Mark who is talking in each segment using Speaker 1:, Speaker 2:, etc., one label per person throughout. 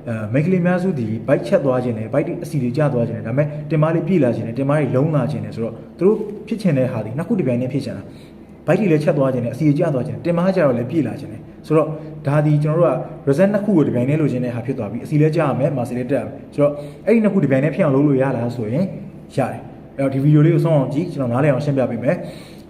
Speaker 1: မိန်းကလေးများစုဒီဘိုက်ချက်သွားခြင်းနဲ့ဘိုက်အစီတွေကျသွားခြင်းနဲ့ဒါပေမဲ့တင်မားလေးပြည့်လာခြင်းနဲ့တင်မားတွေလုံးလာခြင်းနဲ့ဆိုတော့သူတို့ဖြစ်ခြင်းတဲ့ဟာဒီနှစ်ခုတစ်ပြိုင်တည်းဖြစ်ချင်တာဘိုက်တွေလည်းချက်သွားခြင်းနဲ့အစီတွေကျသွားခြင်းတင်မားကျတော့လည်းပြည့်လာခြင်းနဲ့ဆိုတော့ဒါဒီကျွန်တော်တို့က result နှစ်ခုကိုတစ်ပြိုင်တည်းလိုချင်တဲ့ဟာဖြစ်သွားပြီအစီလည်းကျရမယ်မာစီလည်းတက်ရမယ်ဆိုတော့အဲ့ဒီနှစ်ခုတစ်ပြိုင်တည်းဖြစ်အောင်လုပ်လို့ရလားဆိုရင်ရတယ်အဲ့တော့ဒီဗီဒီယိုလေးကိုဆုံးအောင်ကြည့်ကျွန်တော်နားလည်အောင်ရှင်းပြပေးမယ်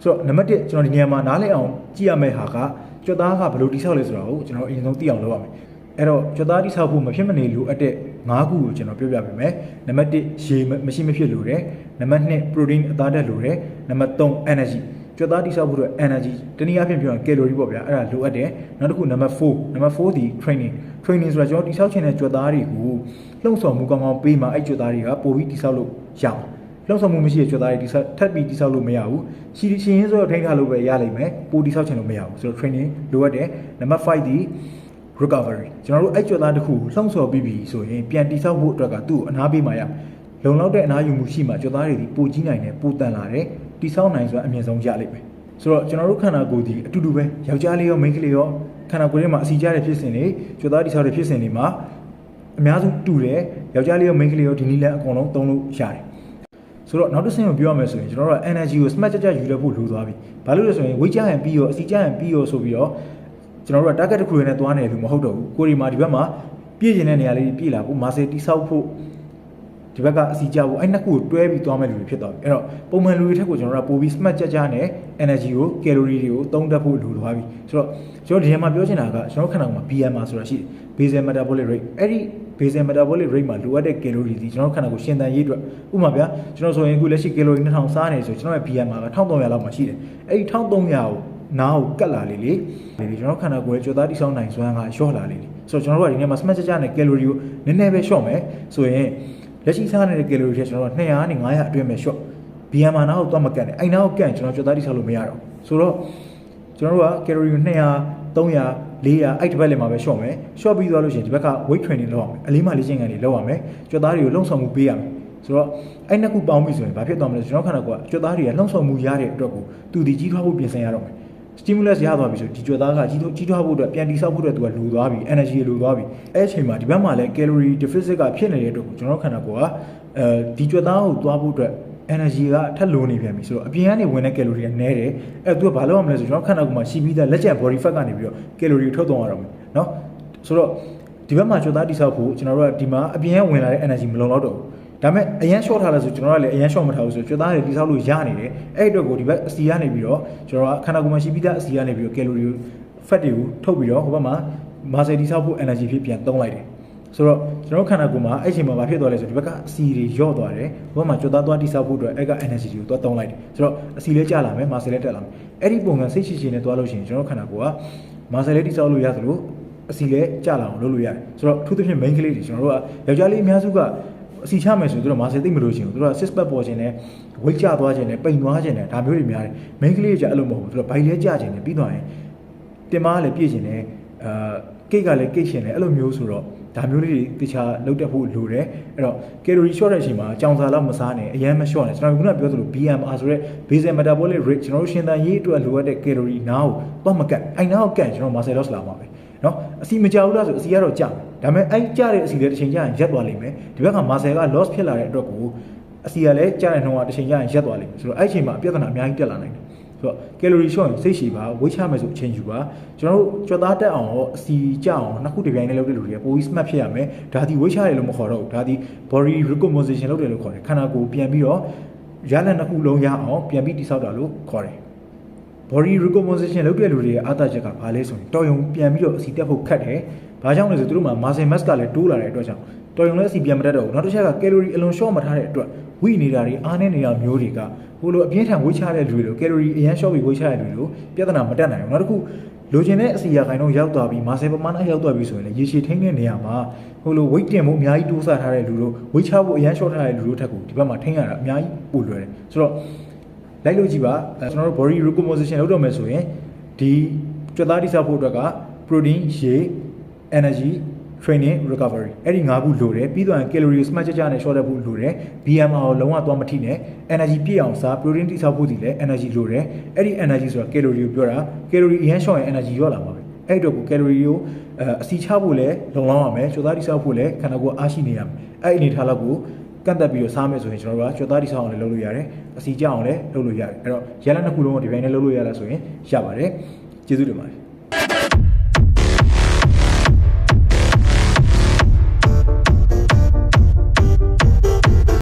Speaker 1: ဆိုတော့နံပါတ်1ကျွန်တော်ဒီနေရာမှာနားလည်အောင်ကြည့်ရမယ့်ဟာကကြွက်သားကဘယ်လိုတိဆောက်လဲဆိုတာကိုကျွန်တော်အရင်ဆုံးသိအောင်လုပ်ရမယ်အဲ့တော့ကြွက်သားတိဆောက်ဖို့မဖြစ်မနေလိုအပ်တဲ့၅ခုကိုကျွန်တော်ပြောပြပေးမယ်နံပါတ်1ရေမရှိမဖြစ်လိုတယ်နံပါတ်2 protein အသားဓာတ်လိုတယ်နံပါတ်3 energy ကြွက်သားတိဆောက်ဖို့အတွက် energy တနည်းအားဖြင့်ပြောရင် calorie ပေါ့ဗျာအဲ့ဒါလိုအပ်တယ်နောက်တစ်ခုနံပါတ်4ဒီ training ဆိုတာကျွန်တော်တိဆောက်ခြင်းတဲ့ကြွက်သားတွေကိုလှုံ့ဆော်မှုကောင်းကောင်းပေးမှအဲ့ကြွက်သားတွေကပိုပြီးတိဆောက်လို့ရအောင်လှုံ့ဆော်မှုမရှိတဲ့ကြွက်သားတွေထပ်ပြီးတိဆောက်လို့မရဘူးရှင်ရင်းဆိုတော့ထိန်းထားလို့ပဲရလိမ့်မယ်ပိုတိဆောက်ခြင်းလို့မရဘူးဆိုတော့ training လိုအပ်တယ်နံပါတ်5ဒီ recovery ကျွန်တော်တို့အဲ့ကြွက်သားတစ်ခုလှုံ့ဆော်ပြီးပြီဆိုရင်ပြန်တိဆောက်ဖို့အတွက်ကသူ့ကိုအနားပေးမှရလုံလောက်တဲ့အနားယူမှုရှိမှကြွက်သားတွေဒီပိုကြီးနိုင်တယ်ပိုတန်လာတယ်တိဆောက်နိုင်ဆိုတာအမြင့်ဆုံးရလိမ့်မယ်ဆိုတော့ကျွန်တော်တို့ခန္ဓာကိုယ်ဒီအတူတူပဲယောက်ျားလေးရောမိန်းကလေးရောခန္ဓာကိုယ်ထဲမှာအစီကျတဲ့ဖြစ်စဉ်တွေကြွက်သားတိဆောက်တဲ့ဖြစ်စဉ်တွေမှာအများစုတူတယ်ယောက်ျားလေးရောမိန်းကလေးရောဒီနည်းလမ်းအကုန်လုံးသုံးလို့ရတယ်ဆိုတော့နောက်တစ်ဆင့်ကိုပြောရမယ်ဆိုရင်ကျွန်တော်တို့က energy ကို smart ကြယူရဖို့လိုသွားပြီဘာလို့လဲဆိုရင် weight ကျရင်ပြီးရောအစီကျရင်ပြီးရောဆိုပြီးတော့ကျွန်တော်တို့က target တစ်ခုနဲ့သွားနေလို့မဟုတ်တော့ဘူးကိုရီမှာဒီဘက်မှာပြည့်ကျင်တဲ့နေရာလေးပြည့်လာဖို့ muscle တိဆောက်ဖို့ဒီဘက်ကအစီကျဖို့အဲ့နှစ်ခုကိုတွဲပြီးသွားမဲ့လူတွေဖြစ်သွားပြီအဲ့တော့ပုံမှန်လူတွေထက်ကိုကျွန်တော်တို့ကပိုပြီး smart ကြနဲ့ energy ကို calorie တွေကိုသုံးတတ်ဖို့လိုသွားပြီဆိုတော့ကျွန်တော်ဒီထဲမှာပြောချင်တာကကျွန်တော်ခန္ဓာကိုယ်မှာ BMR ဆိုတာရှိတယ် basal metabolic rate အဲ့ဒီ basal metabolic rate မှာလိုအပ်တဲ့ calorie ဒီကျွန်တော်ခန္ဓာကိုယ်ရှင်သန်ရေးအတွက်ဥပမာဗျာကျွန်တော်ဆိုရင်အခုလက်ရှိ calorie 2000စားနေဆိုကျွန်တော်ရဲ့ BMR က1300လောက်မှရှိတယ်အဲ့ဒီ1300ကိုနားကိုကတ်လာလေကျွန်တော်ခန္ဓာကိုယ်ရဲ့ကြွက်သားတိဆောက်နိုင်စွမ်းကလျှော့လာလေဆိုတော့ကျွန်တော်တို့ကဒီနေ့မှာ smart ကြနဲ့ calorie ကိုနည်းနည်းပဲလျှော့မယ်ဆိုရင်လက်ရှိစားနေတဲ့ calorie တွေကျွန်တော်တို့200နဲ့900အတွင်းပဲ short BMR နားကိုသွားမကတ်နဲ့အဲ့နားကိုကတ်ကျွန်တော်ကြွက်သားတိဆောက်လို့မရတော့ဆိုတော့ကျွန်တော်တို့က calorie 200 300 400အဲ့ဒီဘက်လည်းမှာပဲ short မယ် short ပြီးသွားလို့ရှိရင်ဒီဘက်က weight training လုပ်ရမယ်အလေးမလေးချင်းကန်တွေလုပ်ရမယ်ကြွက်သားတွေကိုလှုံ့ဆော်မှုပေးရမယ်ဆိုတော့အဲ့နှစ်ခုပေါင်းပြီဆိုရင်ဘာဖြစ်သွားမလဲကျွန်တော်ခန္ဓာကိုယ်ကကြွက်သားတွေကလှုံ့ဆော်မှုရတဲ့အတွက်ကိုသူဒီကြီးထွားဖို့ပြင်ဆင်ရတော့မယ် stimulus ရသွားပြီဆိုဒီကြွက်သားကကြီးထွားဖို့အတွက်ပြန်တိဆောက်ဖို့အတွက်သူကလိုသွားပြီ energy လိုသွားပြီအဲ့အချိန်မှာဒီဘက်မှာလည်း calorie deficit ကဖြစ်နေတဲ့အတွက်ကိုကျွန်တော်ခန္ဓာကိုယ်ကဒီကြွက်သားကိုသွားဖို့အတွက် energy ကထပ်လိုနေပြန်ပြီဆိုတော့အပြင်ကနေဝင်တဲ့ calorie ကနည်းတယ်အဲ့သူကဘာလုပ်ရမလဲဆိုကျွန်တော်ခန္ဓာကိုယ်မှာရှိပြီးသားလက်ကျန် body fat ကနေပြီးတော့ calorie ထုတ်သွားရတော့မယ်เนาะဆိုတော့ဒီဘက်မှာကြွက်သားတိဆောက်ဖို့ကျွန်တော်တို့ကဒီမှာအပြင်ကဝင်လာတဲ့ energy မလုံလောက်တော့ဘူးဒါပေမဲ့အရန် short ထားလဲဆိုကျွန်တော်ကလည်းအရန် short မထားဘူးဆိုကြွက်သားတွေတိဆောက်လို့ရနေတယ်အဲ့အတွက်ကိုဒီဘက်အစီကနေပြီးတော့ကျွန်တော်ကခန္ဓာကိုယ်မှာရှိပြီးသားအစီကနေပြီးတော့ calorie fat တွေကိုထုတ်ပြီးတော့ဟိုဘက်မှာ muscle တိဆောက်ဖို့ energy ဖြစ်ပြန်သုံးလိုက်တယ်ဆိုတော့ကျွန်တော်ခန္ဓာကိုယ်မှာအဲ့ချိန်မှာဘာဖြစ်သွားလဲဆိုဒီဘက်ကအစီတွေညော့သွားတယ်ဟိုဘက်မှာကြွက်သားသွားတိဆောက်ဖို့အတွက်အဲ့က energy တွေကိုသွားသုံးလိုက်တယ်ဆိုတော့အစီလေးကျလာမယ် muscle လေးတက်လာမယ်အဲ့ဒီပုံစံစိတ်ရှိရှိနဲ့သွားလို့ရှိရင်ကျွန်တော်ခန္ဓာကိုယ်က muscle လေးတိဆောက်လို့ရသလိုအစီလေးကျလာအောင်လုပ်လို့ရတယ်ဆိုတော့အထူးသဖြင့် main ကလေးတွေကျွန်တော်တို့ကယောက်ျားလေးအများစုကအစီချမယ်ဆိုတော့ muscle သိမလို့ရှိရင်တို့က six pack ပေါ်ခြင်းနဲ့ weight ကျသွားခြင်းနဲ့ပိန်သွားခြင်းနဲ့ဒါမျိုးတွေများတယ် main ကလေးကအဲ့လိုမဟုတ်ဘူးတို့ကဘိုင်လေးကျခြင်းနဲ့ပြီးသွားရင်တင်မားလည်းပြည့်ခြင်းနဲ့ကိတ်ကလည်းကိတ်ရှင်လည်းအဲ့လိုမျိုးဆိုတော့ဒါမျိုးလေးတွေတခြားလောက်တက်ဖို့လိုတယ်အဲ့တော့ calorie short တဲ့အချိန်မှာကြောင်စာလောက်မစားနဲ့အရင်မ short နဲ့ကျွန်တော်ခုနကပြောသလို BMR ဆိုတဲ့ basal metabolic rate ကျွန်တော်တို့ရှင်သန်ရေးအတွက်လိုအပ်တဲ့ calorie နားကိုတော့မကတ်အဲ့နားကိုကတ်ကျွန်တော် muscle loss လာမှာပဲเนาะအစီမကြောက်ဘူးလားဆိုအစီကတော့ကြာတယ်ဒါပေမဲ့အဲ့ကြတဲ့အစီတွေတစ်ချိန်ကြာရင်ရက်သွားလိမ့်မယ်ဒီဘက်က muscle က loss ဖြစ်လာတဲ့အတွက်ကိုအစီကလည်းကြာတဲ့နှုန်းကတစ်ချိန်ကြာရင်ရက်သွားလိမ့်မယ်ဆိုတော့အဲ့အချိန်မှာပြဿနာအများကြီးတက်လာနိုင်တယ်ဆိုတော့ calorie short ရင်စိတ်ရှည်ပါ weight ချမယ်ဆိုအချိန်ယူပါကျွန်တော်တို့ကြွက်သားတက်အောင်ရောအစီကျအောင်နှစ်ခုတစ်ပြိုင်တည်းလုပ်တဲ့လူတွေကပိုပြီး smart ဖြစ်ရမယ်ဒါဒီ weight ချတယ်လို့မခေါ်တော့ဘူးဒါဒီ body recomposition လုပ်တယ်လို့ခေါ်တယ်ခန္ဓာကိုယ်ပြန်ပြီးတော့ရလနှစ်ခုလုံးရအောင်ပြန်ပြီးတိဆောက်တာလို့ခေါ်တယ် body recomposition လုပ်တဲ့လူတွေရဲ့အားသာချက်ကဘာလဲဆိုရင်တော်ရုံပြန်ပြီးတော့အစီတက်ဖို့ခက်တယ်ဘာကြောင့်လဲဆိုသူတို့မှာ muscle mass ကလည်းတိုးလာတဲ့အတွက်ကြောင့်တော်ရုံလည်းအစီပြန်မတတ်တော့ဘူးနောက်တစ်ချက်က calorie အလွန် short မထားတဲ့အတွက်ဝိနေတာတွေအားနေနေတာမျိုးတွေကဟိုလိုအပြင်းထန်ဝိချတဲ့လူတွေလို calorie အရန် short ပြီးဝိချတဲ့လူတွေလိုပြဿနာမတက်နိုင်ဘူးနောက်တစ်ခုလိုချင်တဲ့အစီအခိုင်တော့ရောက်သွားပြီး muscle ပမာဏရောက်သွားပြီးဆိုရင်လည်းရေရှည်ထိန်းတဲ့နေရာမှာဟိုလို weight တင်ဖို့အများကြီးတိုးစားထားတဲ့လူတို့ဝိချဖို့အရန် short ထားတဲ့လူတို့ထက်ကိုဒီဘက်မှာထိန်းရတာအများကြီးပိုလွယ်တယ်ဆိုတော့လိုက်လို့ကြည့်ပါကျွန်တော်တို့ body recomposition လုပ်တော့မယ်ဆိုရင်ဒီကြွက်သားတိဆောက်ဖို့အတွက်က protein ရေ energy training recovery အဲ့ဒီ၅ခုလိုတယ်ပြီးတော့ calorie smart ကြနဲ့ short တက်ဖို့လိုတယ် BMR ကိုလုံးဝသွားမထိနဲ့ energy ပြည့်အောင်စား protein တိဆောက်ဖို့ဒီလည်း energy လိုတယ်အဲ့ဒီ energy ဆိုတာ calorie ကိုပြောတာ calorie အရင် short ရင် energy ရော့လာမှာပဲ အဲ့တော့ကိုကယ်လိုရီကိုအစီချဖို့လည်းလုံလောက်ရမယ်ကြိုသားတိဆောက်ဖို့လည်းခန္ဓာကိုယ်အားရှိနေရမယ်အဲ့အနေထားလောက်ကိုကန့်သက်ပြီးတော့စားမယ်ဆိုရင်ကျွန်တော်တို့ကကြိုသားတိဆောက်အောင်လည်းလုပ်လို့ရတယ်အစီကျအောင်လည်းလုပ်လို့ရတယ်အဲ့တော့ရလနှစ်ခုလုံးကိုဒီပိုင်းနဲ့လုပ်လို့ရလားဆိုရင်ရပါတယ်ကျေးဇူးတင်ပါတယ်